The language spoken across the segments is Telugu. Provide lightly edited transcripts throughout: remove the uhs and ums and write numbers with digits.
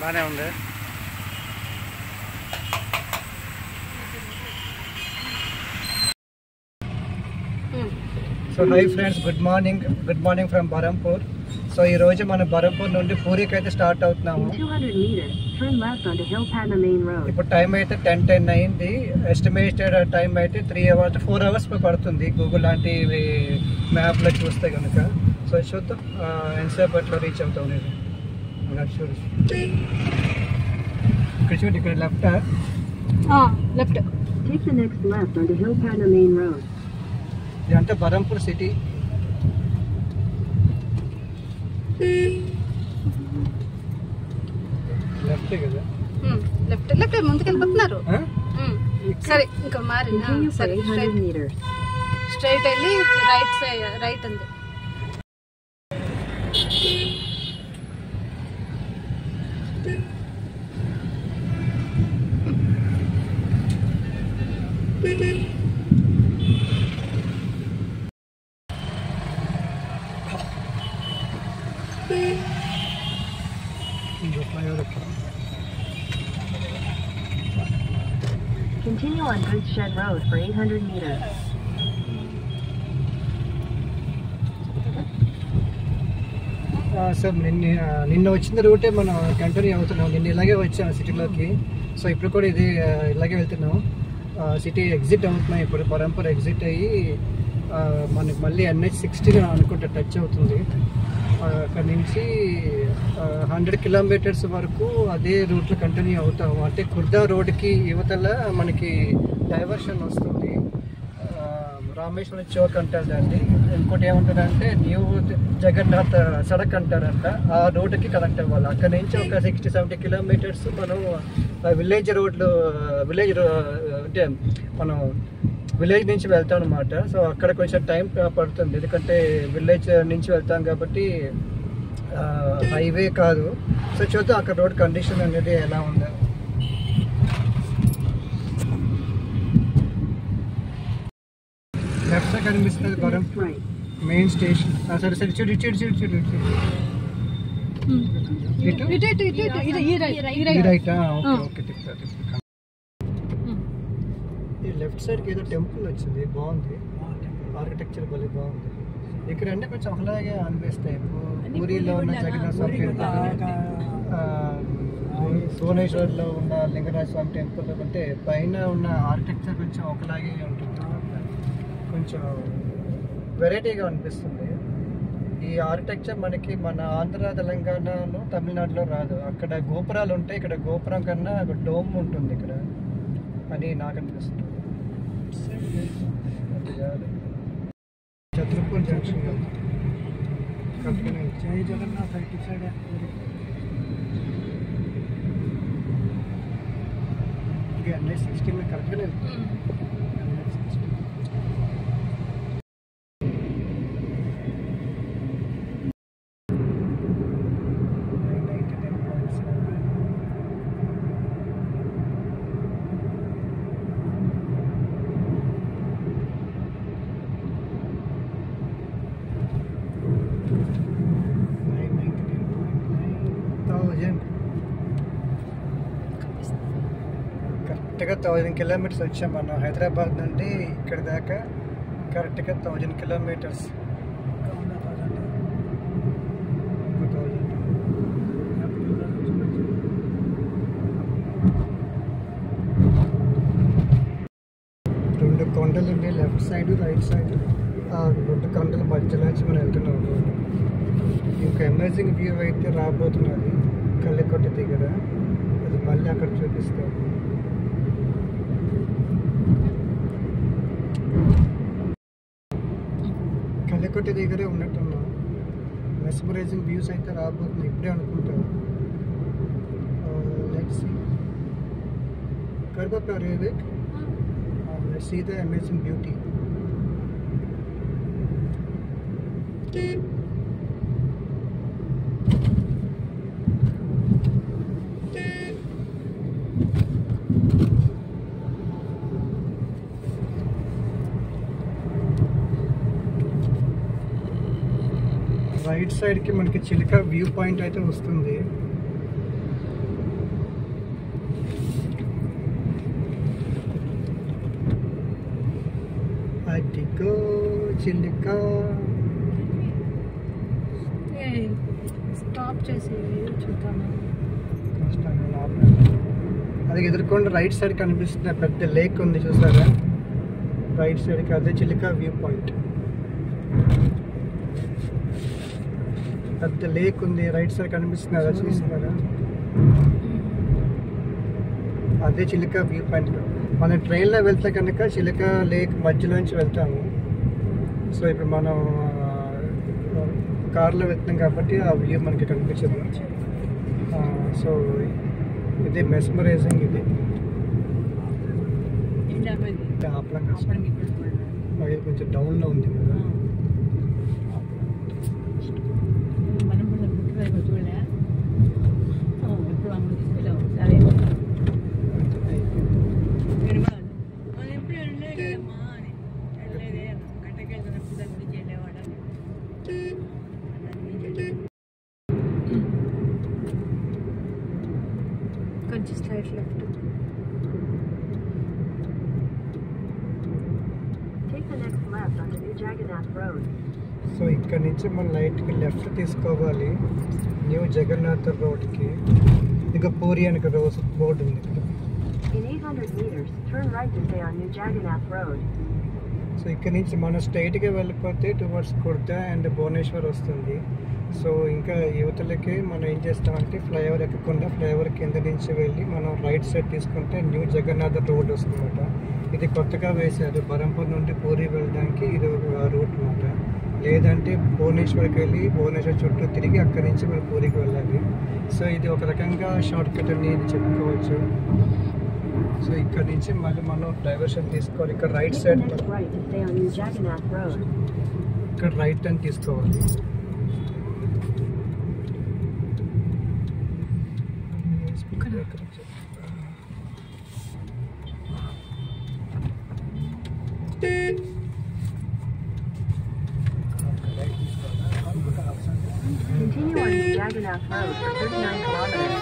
బాగానే ఉంది. So hi friends, good morning from Berhampur. So ఈ రోజు మనం బరంపూర్ నుండి పూరికి అయితే స్టార్ట్ అవుతున్నాము. ఇప్పుడు టైం అయితే 10:10 అయింది. ఎస్టిమేటెడ్ టైం అయితే 4 అవర్స్ పడుతుంది గూగుల్ లాంటి మ్యాప్లో చూస్తే కనుక. సో చూద్దాం ఎంతసేపు అట్లా రీచ్ అవుతాం. నేను చూడు, ఇక్కడ చూడు, ఇక్కడ లెఫ్ట్ ఇదంటే బరంపూర్ సిటీ. లెఫ్ట్ కదా, లెఫ్ట్ ముందుకెళ్ళిపోతున్నారు. సరే ఇంకా మారి స్ట్రైట్ వెళ్ళి రైట్ ఉంది. Continue on Goods Shed Road for 800 meters. Sir నిన్న వచ్చిన రూటే మనం కంటిన్యూ అవుతున్నాం. నిన్న ఇలాగే వచ్చాం సిటీలోకి. సో ఇప్పుడు కూడా ఇది ఇలాగే వెళ్తున్నాం. సిటీ ఎగ్జిట్ అవుతున్నాం. ఇప్పుడు బరంపూర్ ఎగ్జిట్ అయ్యి మనకి మళ్ళీ NH-16 అనుకుంటే టచ్ అవుతుంది. అక్కడి నుంచి 100 కిలోమీటర్స్ వరకు అదే రూట్లో కంటిన్యూ అవుతాము. అంటే కుర్దా రోడ్కి యువతల మనకి డైవర్షన్ వస్తుంది. రామేశ్వరం చౌక్ అంటారు దాన్ని. ఇంకోటి ఏమంటారంటే న్యూ జగన్నాథ్ సడక్ అంటారంట. ఆ రోడ్డుకి కనెక్ట్ అవ్వాలి. అక్కడ నుంచి ఒక 60-70 కిలోమీటర్స్ మనం విలేజ్ అంటే మనం విలేజ్ నుంచి వెళ్తాం అనమాట. సో అక్కడ కొంచెం టైం పడుతుంది, ఎందుకంటే విలేజ్ నుంచి వెళ్తాం కాబట్టి హైవే కాదు. సో చూద్దాం అక్కడ రోడ్ కండిషన్ అనేది ఎలా ఉందో. లెఫ్ట్ సైడ్ కనిపిస్తుంది బరంపూర్ మెయిన్ స్టేషన్. సరే సరే చూడు చూడు చూడు చూడు రైట్. ఓకే తిప్పుతా. ఈ లెఫ్ట్ సైడ్కి ఏదో టెంపుల్ వచ్చింది, బాగుంది. ఆర్కిటెక్చర్ భలే బాగుంది. ఇక్కడ అంటే కొంచెం ఒకలాగే అనిపిస్తాయి. పూరిలో ఉన్న జగన్నాథ స్వామి టెంపుల్, భువనేశ్వర్లో ఉన్న లింగరాజ స్వామి టెంపుల్ అంటే పైన ఉన్న ఆర్కిటెక్చర్ కొంచెం ఒకలాగే ఉంటుంది. కొంచెం వెరైటీగా అనిపిస్తుంది. ఈ ఆర్కిటెక్చర్ మనకి మన ఆంధ్ర, తెలంగాణలో, తమిళనాడులో రాదు. అక్కడ గోపురాలు ఉంటాయి, ఇక్కడ గోపురం కన్నా ఒక డోమ్ ఉంటుంది ఇక్కడ అని నాకు అనిపిస్తుంది. ఛత్రపూర్ జంక్షన్ జై జగన్నాథ్ ఇటు సైడ్. NH-16 కరెక్ట్గానే కరెక్ట్గా 1000 కిలోమీటర్స్ వచ్చాం మనం హైదరాబాద్ నుండి ఇక్కడ దాకా. కరెక్ట్గా 1000 కిలోమీటర్స్. రెండు కొండలు ఉండే లెఫ్ట్ సైడ్ రైట్ సైడ్. ఆ 2 కొండల మధ్యలో నుంచి మనం వెళ్తున్నాం. ఇంకా అమేజింగ్ వ్యూ అయితే రాబోతున్నది కల్లికొట్ట దగ్గర. అది మళ్ళీ అక్కడ చూపిస్తాం. కల్లికొట్ట దగ్గరే ఉన్నట్టున్నాం. మెస్మరైజింగ్ వ్యూస్ అయితే రాబోతున్నాయి ఇప్పుడే అనుకుంటా. Let's see. కర్బా రేవిక్. Let's see the amazing beauty. Right సైడ్కి మనకి చిలుక వ్యూ పాయింట్ అయితే వస్తుంది. గో చిలిక. స్టాప్ చేసి చూద్దామా? అది ఎదుర్కొండ రైట్ సైడ్ కనిపిస్తున్న పెద్ద లేక్ ఉంది చూసారా, రైట్ సైడ్కి అదే చిలిక వ్యూ పాయింట్. పెద్ద లేక్ ఉంది రైట్ సైడ్ కనిపిస్తున్నారా, చూస్తున్నారా? అదే చిలిక వ్యూ పాయింట్. మనం ట్రైన్లో వెళ్తే కనుక చిలిక లేక్ మధ్యలోంచి వెళ్తాము. సో ఇప్పుడు మనం కార్లో వెళ్తున్నాం కాబట్టి ఆ వ్యూ మనకి కనిపించదు. సో ఇది మెస్మరైజింగ్. ఇది అది కొంచెం డౌన్లో ఉంది కదా. కొంచెం straight left. Take the next left onto New Jagannath Road. So ఇక్కడ నుంచి మనం లైట్కి లెఫ్ట్ తీసుకోవాలి న్యూ జగన్నాథ్ రోడ్కి. ఇంకా పూరి అని రోజు బోర్డు ఉంది ఇక్కడ. In 800 meters, turn right to stay on New Jagannath Road. So ఇక్కడ నుంచి మనం స్ట్రైట్గా వెళ్ళిపోతే టువర్డ్స్ కుర్తా అండ్ భువనేశ్వర్ వస్తుంది. సో ఇంకా యువతలకి మనం ఏం చేస్తామంటే ఫ్లైఓవర్ ఎక్కకుండా ఫ్లైఓవర్ కింద నుంచి వెళ్ళి మనం రైట్ సైడ్ తీసుకుంటే న్యూ జగన్నాథ్ రోడ్ వస్తుందన్నమాట. ఇది కొత్తగా వేశారు, బరంపూర్ నుండి పూరి వెళ్ళడానికి ఇది ఒక రూట్ అన్నమాట. లేదంటే భువనేశ్వర్కి వెళ్ళి భువనేశ్వర్ చుట్టూ తిరిగి అక్కడి నుంచి మనం పూరికి వెళ్ళాలి. సో ఇది ఒక రకంగా షార్ట్ కట్ అని చెప్పుకోవచ్చు. సో ఇక్కడ నుంచి మళ్ళీ మనం డైవర్షన్ తీసుకోవాలి. ఇక్కడ రైట్ సైడ్ ఇక్కడ రైట్ టర్న్ తీసుకోవాలి. Continue on New Jagannath Road for 39 kilometers.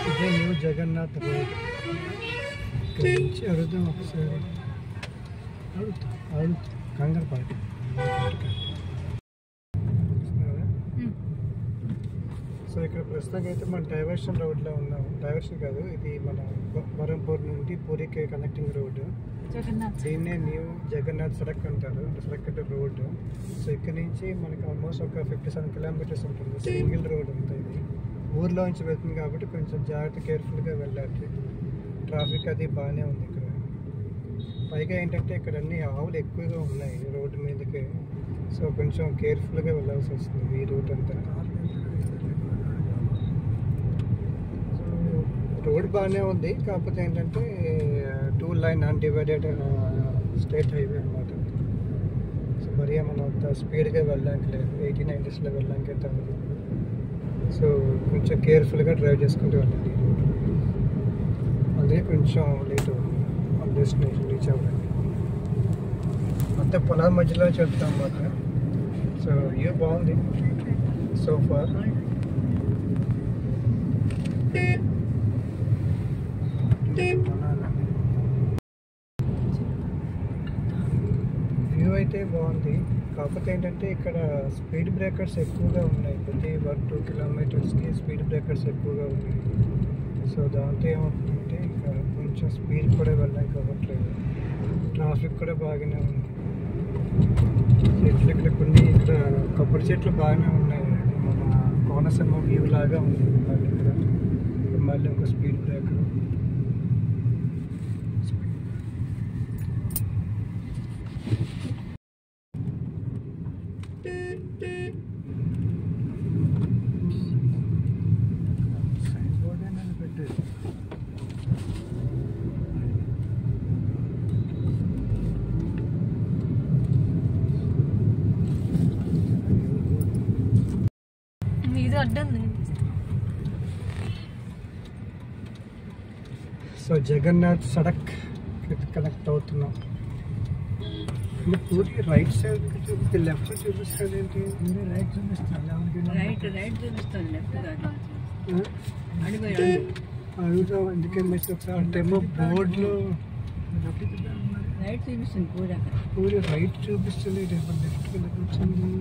ఇదే న్యూ జగన్నాథ్ రోడ్. ఇక్కడ నుంచి అడుగుదాం ఒకసారి. అడుగుతాం కంగారు పడతాం. సో ఇక్కడ ప్రస్తుతం అయితే మనం డైవర్షన్ రోడ్లో ఉన్నాము. డైవర్షన్ కాదు, ఇది మన బరంపూర్ నుండి పూరికి కనెక్టింగ్ రోడ్డు. దీన్నే న్యూ జగన్నాథ్ సడక్ అంటారు, సడక్ అంటే రోడ్డు. సో ఇక్కడ నుంచి మనకి ఆల్మోస్ట్ ఒక 57 కిలోమీటర్స్ ఉంటుంది. సింగిల్ రోడ్ ఉంటుంది. ఇది ఊర్లో నుంచి వెళ్తుంది కాబట్టి కొంచెం జాగ్రత్త కేర్ఫుల్గా వెళ్ళాలి. ట్రాఫిక్ అది బాగానే ఉంది ఇక్కడ. పైగా ఏంటంటే ఇక్కడ అన్ని ఆవులు ఎక్కువగా ఉన్నాయి రోడ్డు మీదకి. సో కొంచెం కేర్ఫుల్గా వెళ్ళాల్సి వస్తుంది ఈ రూట్ అంతా. రోడ్ బాగానే ఉంది, కాకపోతే ఏంటంటే 2 లైన్ అన్డివైడెడ్ స్టేట్ హైవే అన్నమాట. సో మరీ మనం అంత స్పీడ్గా వెళ్ళడానికి లేదు, 80-90s వెళ్ళడానికి అయితే అవ్వదు. సో కొంచెం కేర్ఫుల్గా డ్రైవ్ చేసుకుంటూ వెళ్ళాలి. అదే కొంచెం లేట్ అవుతుంది డెస్టినేషన్ రీచ్ అవ్వడానికి. అంతే పొలాల మధ్యలో చెప్తాం అన్నమాట. సో వ్యూ బాగుంది సో ఫార్. వ్యూ అయితే బాగుంది, కాకపోతే ఏంటంటే ఇక్కడ స్పీడ్ బ్రేకర్స్ ఎక్కువగా ఉన్నాయి. ప్రతి 1-2 కిలోమీటర్స్కి స్పీడ్ బ్రేకర్స్ ఎక్కువగా ఉన్నాయి. సో దాంతో ఏమవుతుందంటే ఇక్కడ కొంచెం స్పీడ్ కూడా వెళ్ళడానికి అవ్వట్లేదు. ట్రాఫిక్ కూడా బాగానే ఉంది. చెట్లు ఇక్కడ కొన్ని ఇక్కడ కొబ్బరి చెట్లు బాగానే ఉన్నాయి. మన కోనసీమ వ్యూ లాగా ఉంది. మళ్ళీ ఇక్కడ మళ్ళీ ఒక స్పీడ్ బ్రేకర్. ఇది అడ్డం. సో జగన్నాథ్ సడక్ కనెక్ట్ అవుతున్నాం. పూరి రైట్ సైడ్ చూపిస్తే లెఫ్ట్ సైడ్ చూపిస్తాడు ఏంటి? రైట్ చూపిస్తాను. రైట్ చూపిస్తాను, లెఫ్ట్ కాదు. అడుగుతాం అందుకే మెచ్చి ఒకసారి అంటేమో బోర్డులో రైట్ చూపిస్తుంది పూరి అక్కడ. పూరి రైట్ చూపిస్తుంది రేపు లెఫ్ట్ వచ్చింది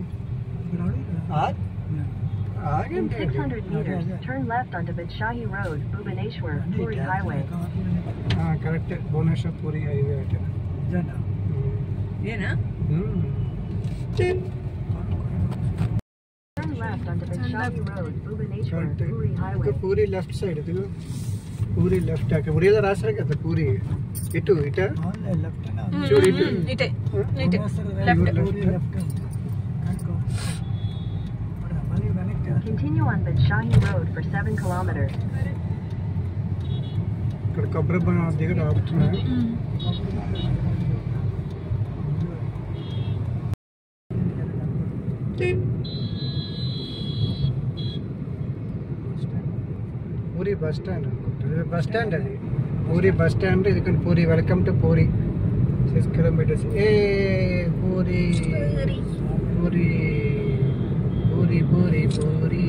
In 600 meters, turn left onto Badshahi Road, Bhubaneswar, Puri Highway. Correct Bhubaneswar Puri highway అంటే ఇదేనా? Turn left onto Badshahi Road, Bhubaneswar, Puri Highway. Puri left side ఇది పూరి లెఫ్ట్ అక్కడ పూరిలో రాశారు కదా పూరి ఇటు ఇట చూడు ఇటు ఇటే ఇటే left Continue on Badshahi Road for 7 kilometers. ఇక్కడ కొబ్బరి బొండం దగ్గర ఆపుతున్నాయి పూరి బస్ స్టాండ్ అనుకుంటా బస్ స్టాండ్ అది పూరి బస్ స్టాండ్ ఇది puri welcome to puri 6 kilometers A puri puri puri puri puri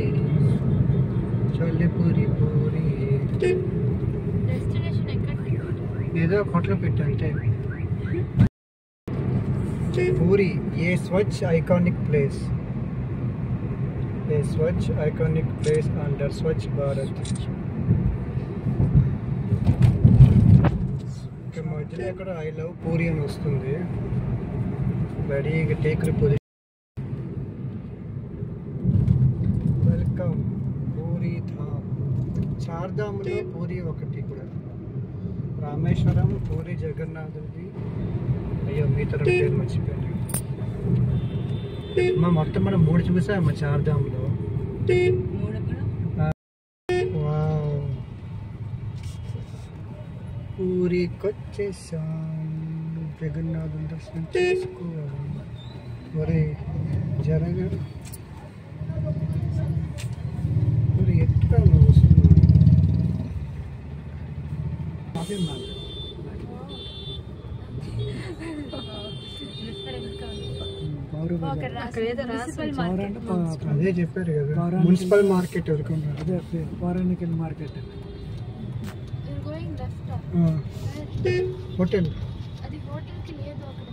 chole puri puri destination ఎక్కడ ఏదో ఒక హోటల్ పెట్టా అంటే పూరి ఏ స్వచ్ఛ ఐకానిక్ ప్లేస్ ఏ స్వచ్ఛ iconic place under Swachh Bharat ఇక్కడ మధ్యలో ఇక్కడ ఐ లవ్ పూరి అని వస్తుంది రెడీగా టేక్ పొజిషన్ వెల్కమ్ పూరి ధామ్ చార్ధామ్లో పూరి ఒకటి కూడా రామేశ్వరం పూరి జగన్నాథుడి అయ్యో మిగతా రెండు పేరు మర్చిపోయాను మొత్తం మనం 3 చూసాము చార్ధామ్లో వావ్ పూరికొచ్చేసాం జగన్నాథుని దర్శనం చేసుకోవాలి మరి జరగ మరి ఎట్లా నువ్వు వస్తున్నావు అక్కడ ఏదో రాసిపల్ మార్కెట్ అదే చెప్పారు కదా మున్సిపల్ మార్కెట్ ఎవరుకున్నారు అదే పౌరాణికల్ మార్కెట్. గోయింగ్ లెఫ్ట్ హోటల్ అది హోటల్ కి లేదు అక్కడ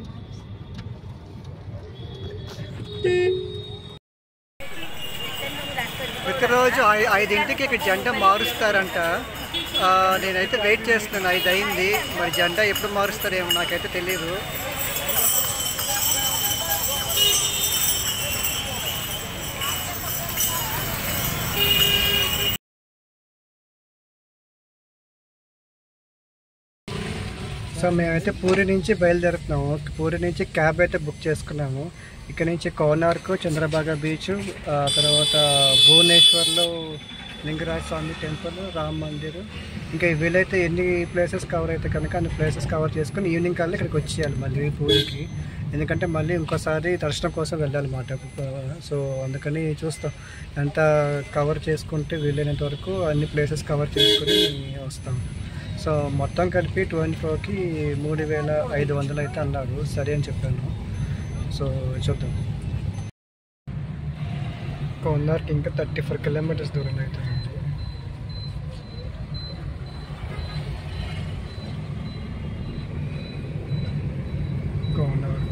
ప్రతిరోజు 5ంటికి ఇక్కడ జెండా మారుస్తారంట నేనైతే వెయిట్ చేస్తున్నాను 5 అయింది మరి జెండా ఎప్పుడు మారుస్తారేమో నాకైతే తెలియదు సో మేమైతే పూరి నుంచి బయలుదేరుతున్నాము పూరి నుంచి క్యాబ్ అయితే బుక్ చేసుకున్నాము ఇక్కడ నుంచి కోనార్క్ చంద్రబాగా బీచ్ తర్వాత భువనేశ్వర్లో లింగరాజ స్వామి టెంపుల్ రామ్ మందిర్ ఇంకా వీలైతే ఎన్ని ప్లేసెస్ కవర్ అయితే కనుక అన్ని ప్లేసెస్ కవర్ చేసుకుని ఈవినింగ్ కల్లా ఇక్కడికి వచ్చేయాలి మళ్ళీ పూరికి ఎందుకంటే మళ్ళీ ఇంకోసారి దర్శనం కోసం వెళ్ళాలన్నమాట సో అందుకని చూస్తాం ఎంత కవర్ చేసుకుంటే వీలైనంత వరకు అన్ని ప్లేసెస్ కవర్ చేసుకుని వస్తాం సో మొత్తం కలిపి 24కి 3500 అయితే అన్నారు సరే అని చెప్పాను సో చూద్దాం కోనార్క్ ఇంకా 34 kilometers దూరం అవుతుంది కోనార్క్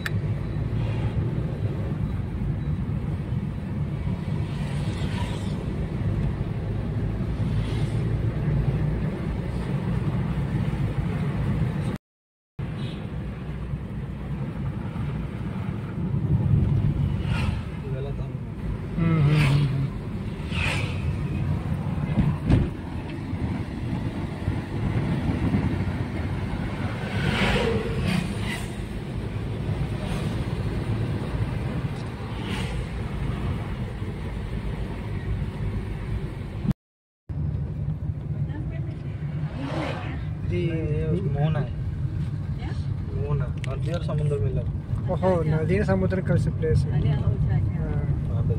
ఓహో నది సముద్రం కలిసి ప్లేస్ అదే అవుతుంది.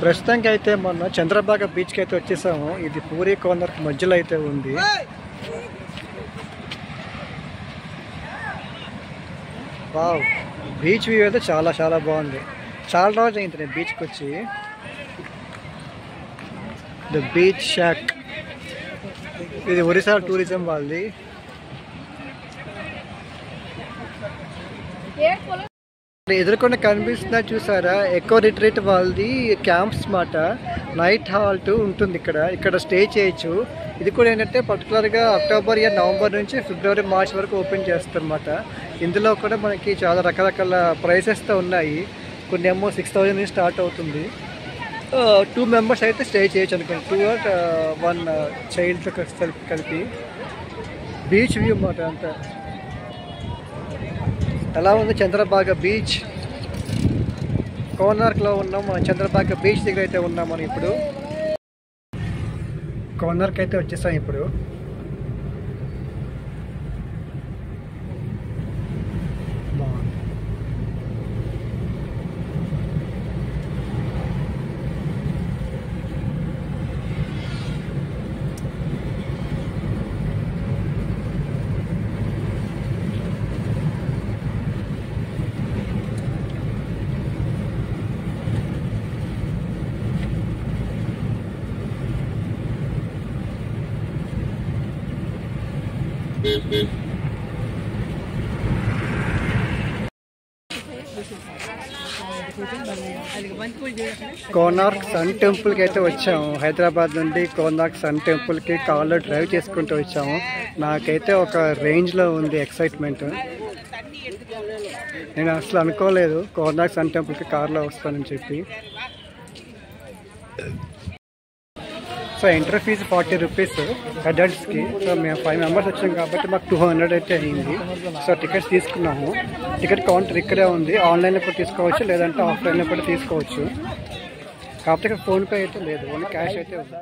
ప్రస్తుతానికి అయితే మొన్న చంద్రబాగ బీచ్కి అయితే వచ్చేసాము. ఇది పూరి కోనర్క్ మధ్యలో అయితే ఉంది. వావ్, బీచ్ వ్యూ అయితే చాలా చాలా బాగుంది. చాలా రోజులు అయింది నేను బీచ్కి వచ్చి. ద బీచ్ షాక్, ఇది ఒరిస్సా టూరిజం వాళ్ళది. ఎదుర్కొండ కనిపిస్తుందా చూసారా, ఎకో రిట్రీట్ వాళ్ళది క్యాంప్స్ మాట. నైట్ హాల్ట్ ఉంటుంది ఇక్కడ స్టే చేయొచ్చు. ఇది కూడా ఏంటంటే పర్టికులర్గా అక్టోబర్ నవంబర్ నుంచి ఫిబ్రవరి మార్చ్ వరకు ఓపెన్ చేస్తారు అన్నమాట. ఇందులో కూడా మనకి చాలా రకరకాల ప్రైసెస్తో ఉన్నాయి. కొన్ని ఏమో 6,000 నుంచి స్టార్ట్ అవుతుంది. 2 మెంబర్స్ అయితే స్టే చేయొచ్చు అనుకోండి, 2 or 1 చైల్డ్తో కలిపి. బీచ్ వ్యూ అన్నమాట అంతా. ఎలా ఉంది చంద్రబాగ బీచ్? కోనార్క్లో ఉన్నాం మనం, చంద్రబాగ బీచ్ దగ్గర అయితే ఉన్నాం మనం. ఇప్పుడు కోనార్క్ అయితే వచ్చేసాం. ఇప్పుడు కోనార్క్ సన్ టెంపుల్కి అయితే వచ్చాము. హైదరాబాద్ నుండి కోనార్క్ సన్ టెంపుల్కి కార్లో డ్రైవ్ చేసుకుంటూ వచ్చాము. నాకైతే ఒక రేంజ్లో ఉంది ఎక్సైట్మెంట్. నేను అసలు అనుకోలేదు కోనార్క్ సన్ టెంపుల్కి కార్లో వస్తానని చెప్పి. సో ఎంట్రీ ఫీజు 40 రూపీస్ అడల్ట్స్కి. సో మేము 5 మెంబర్స్ వచ్చాం కాబట్టి మాకు 200 అయితే అయ్యింది. సో టికెట్స్ తీసుకున్నాము. టికెట్ కౌంటర్ ఇక్కడే ఉంది. ఆన్లైన్లో కూడా తీసుకోవచ్చు, లేదంటే ఆఫ్లైన్లో కూడా తీసుకోవచ్చు. కాకపోతే ఇక్కడ ఫోన్పే అయితే లేదు, ఓన్లీ క్యాష్ అయితే ఉంది.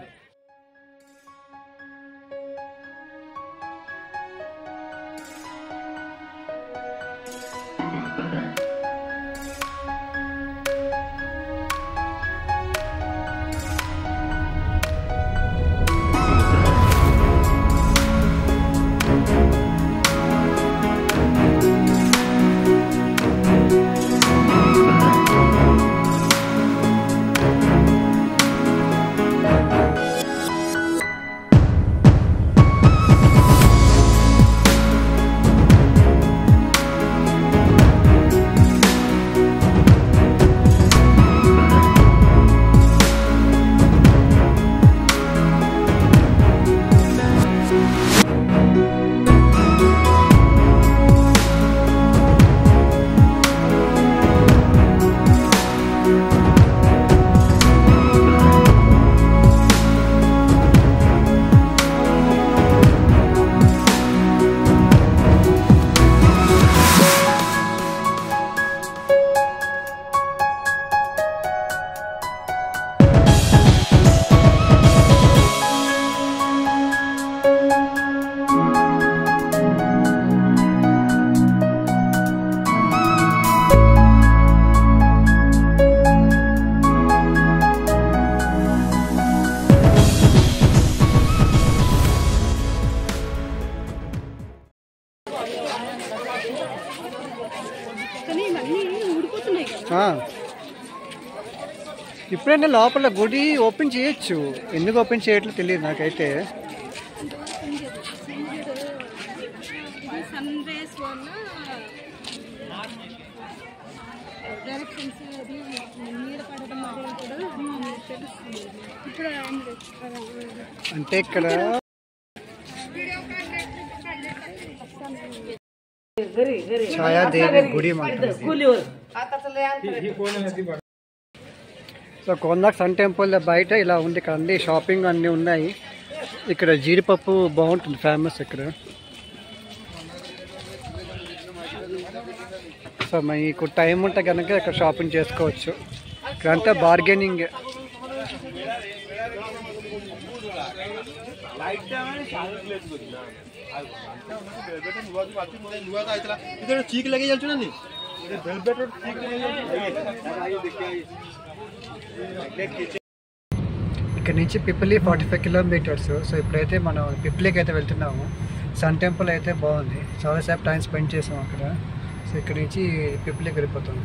ఇప్పుడైనా లోపల గుడి ఓపెన్ చేయొచ్చు, ఎందుకు ఓపెన్ చేయట్లేదు తెలియదు నాకైతే. అంటే ఇక్కడ ఛాయాదేవి గుడి మాట. సో కోనార్క్ సన్ టెంపుల్ బయట ఇలా ఉంది. ఇక్కడ అన్ని షాపింగ్ అన్నీ ఉన్నాయి. ఇక్కడ జీడిపప్పు బాగుంటుంది, ఫేమస్ ఇక్కడ. సో మీకు టైం ఉంటే కనుక ఇక్కడ షాపింగ్ చేసుకోవచ్చు. ఇక్కడంతా బార్గెనింగ్. చీక్ లగే ఇక్కడ నుంచి పిప్పిలి 45 కిలోమీటర్స్. సో ఇప్పుడైతే మనం పిప్పిలికి అయితే వెళ్తున్నాము. సన్ టెంపుల్ అయితే బాగుంది, చాలాసేపు టైం స్పెండ్ చేసాం అక్కడ. సో ఇక్కడ నుంచి పిప్పిలికి వెళ్ళిపోతాం.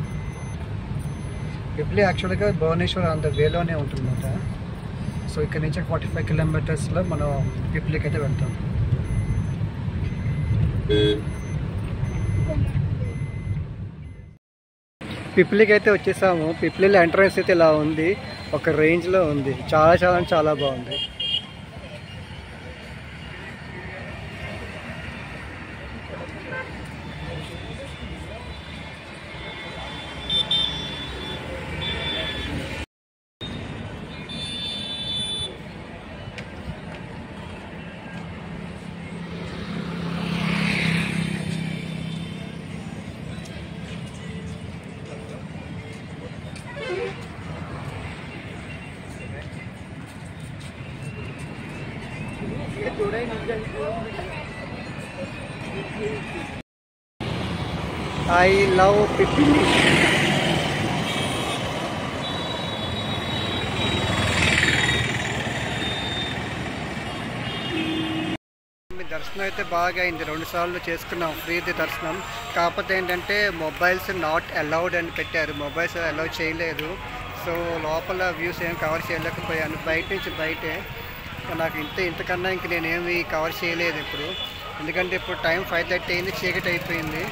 పిప్పిలి యాక్చువల్గా భువనేశ్వర్ అంత వేలోనే ఉంటుందన్నమాట. సో ఇక్కడ నుంచి 45 కిలోమీటర్స్లో మనం పిప్పిలికి అయితే వెళ్తాం. పిప్పిలికి అయితే వచ్చేసాము. పిప్పిలిలో ఎంట్రన్స్ అయితే ఇలా ఉంది, ఒక రేంజ్లో ఉంది, చాలా చాలా చాలా బాగుంది. I love Pippili. దర్శనం అయితే బాగా అయింది, 2 సార్లు చేసుకున్నాం ఫ్రీది దర్శనం. కాకపోతే ఏంటంటే మొబైల్స్ నాట్ అలౌడ్ అని పెట్టారు, మొబైల్స్ అలౌ చేయలేదు. సో లోపల వ్యూస్ ఏం కవర్ చేయలేకపోయాను, బయట నుంచి బయటే. నాకు ఇంతకన్నా ఇంక నేనేమి కవర్ చేయలేదు ఇప్పుడు, ఎందుకంటే ఇప్పుడు టైం 5:30 అయింది, చీకటి అయిపోయింది.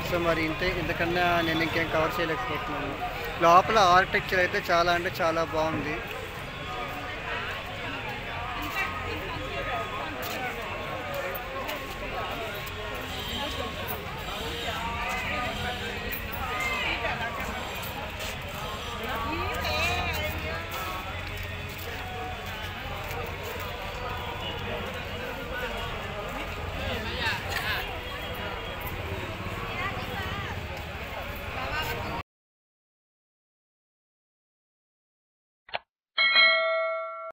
సో మరి ఇంతకన్నా నేను ఇంకేం కవర్ చేయలేకపోతున్నాను. లోపల ఆర్కిటెక్చర్ అయితే చాలా అంటే చాలా బాగుంది.